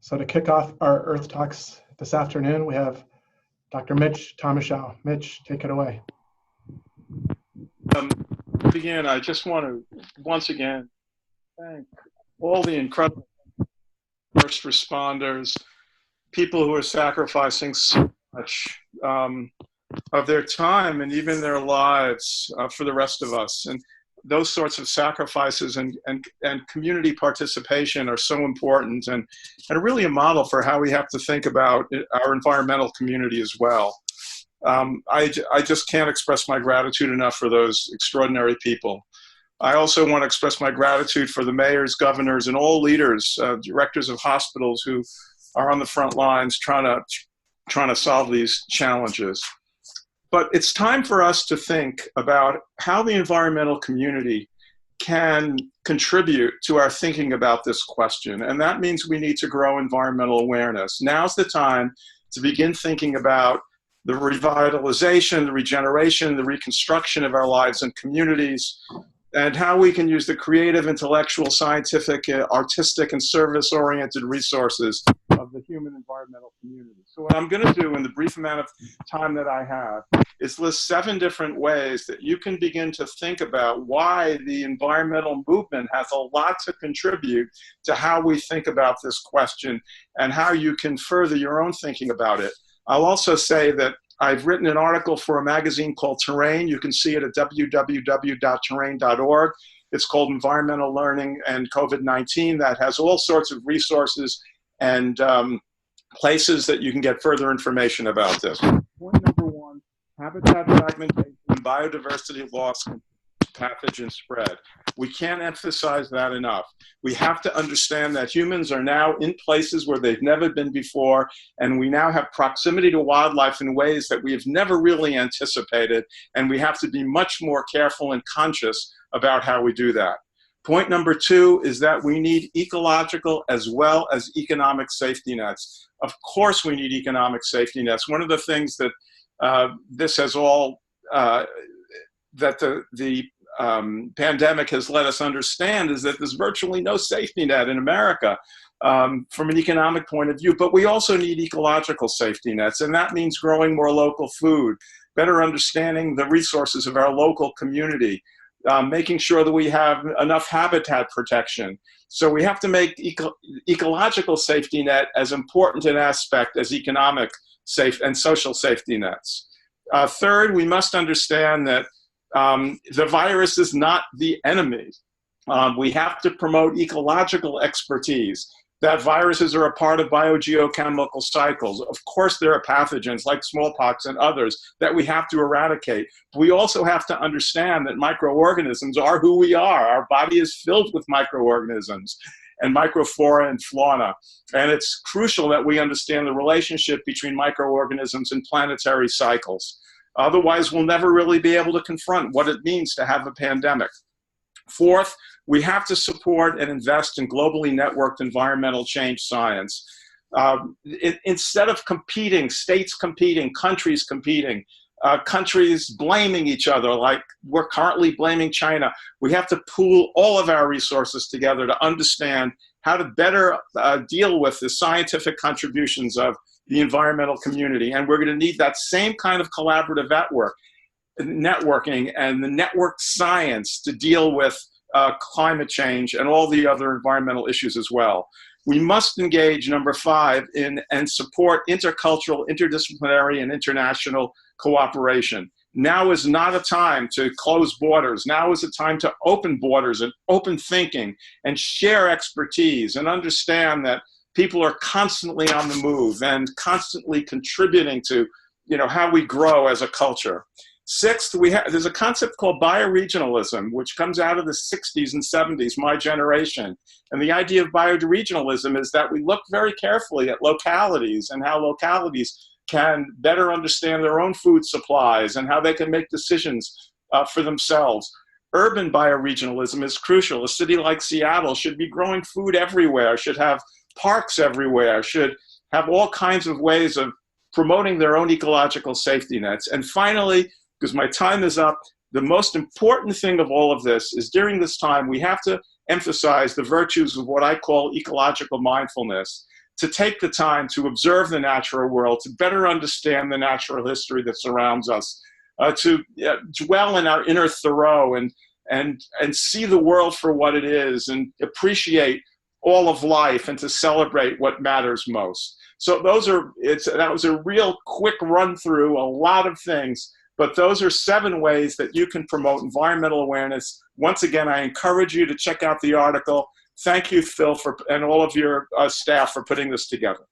So to kick off our Earth Talks this afternoon, we have Dr. Mitch Thomashow. Mitch, take it away. Begin, I just want to once again thank all the incredible first responders, people who are sacrificing so much of their time and even their lives for the rest of us. And those sorts of sacrifices and community participation are so important and really a model for how we have to think about our environmental community as well. I just can't express my gratitude enough for those extraordinary people. I also want to express my gratitude for the mayors, governors, and all leaders, directors of hospitals who are on the front lines trying to solve these challenges. But it's time for us to think about how the environmental community can contribute to our thinking about this question. And that means we need to grow environmental awareness. Now's the time to begin thinking about the revitalization, the regeneration, the reconstruction of our lives and communities, and how we can use the creative, intellectual, scientific, artistic, and service-oriented resources of the human environmental community. So what I'm going to do in the brief amount of time that I have is list 7 different ways that you can begin to think about why the environmental movement has a lot to contribute to how we think about this question and how you can further your own thinking about it. I'll also say that I've written an article for a magazine called Terrain. You can see it at www.terrain.org. It's called Environmental Learning and COVID-19. That has all sorts of resources and places that you can get further information about this. Point number 1, habitat fragmentation and biodiversity loss and pathogen spread. We can't emphasize that enough. We have to understand that humans are now in places where they've never been before, and we now have proximity to wildlife in ways that we have never really anticipated, and we have to be much more careful and conscious about how we do that. Point number 2 is that we need ecological as well as economic safety nets. Of course we need economic safety nets. One of the things that this has all, that the pandemic has let us understand is that there's virtually no safety net in America from an economic point of view, but we also need ecological safety nets, and that means growing more local food, better understanding the resources of our local community, making sure that we have enough habitat protection. So we have to make ecological safety net as important an aspect as economic safe and social safety nets. Third, we must understand that the virus is not the enemy. We have to promote ecological expertise, that viruses are a part of biogeochemical cycles. Of course, there are pathogens like smallpox and others that we have to eradicate. We also have to understand that microorganisms are who we are. Our body is filled with microorganisms and microflora and fauna. And it's crucial that we understand the relationship between microorganisms and planetary cycles. Otherwise, we'll never really be able to confront what it means to have a pandemic. Fourth, we have to support and invest in globally networked environmental change science. Instead of competing, states competing, countries competing, countries blaming each other like we're currently blaming China, we have to pool all of our resources together to understand how to better deal with the scientific contributions of the environmental community. And we're going to need that same kind of collaborative networking and the networked science to deal with climate change and all the other environmental issues as well. We must engage, number 5, in and support intercultural, interdisciplinary, and international cooperation. Now is not a time to close borders. Now is a time to open borders and open thinking and share expertise and understand that people are constantly on the move and constantly contributing to, how we grow as a culture. Sixth, there's a concept called bioregionalism, which comes out of the 60s and 70s, my generation. And the idea of bioregionalism is that we look very carefully at localities and how localities can better understand their own food supplies and how they can make decisions for themselves. Urban bioregionalism is crucial. A city like Seattle should be growing food everywhere, should have parks everywhere, should have all kinds of ways of promoting their own ecological safety nets. And finally, because my time is up, the most important thing of all of this is during this time, we have to emphasize the virtues of what I call ecological mindfulness. to take the time to observe the natural world, to better understand the natural history that surrounds us, to dwell in our inner Thoreau and see the world for what it is and appreciate all of life and to celebrate what matters most. So that was a real quick run through a lot of things, but those are 7 ways that you can promote environmental awareness. Once again, I encourage you to check out the article. Thank you, Phil, and all of your staff for putting this together.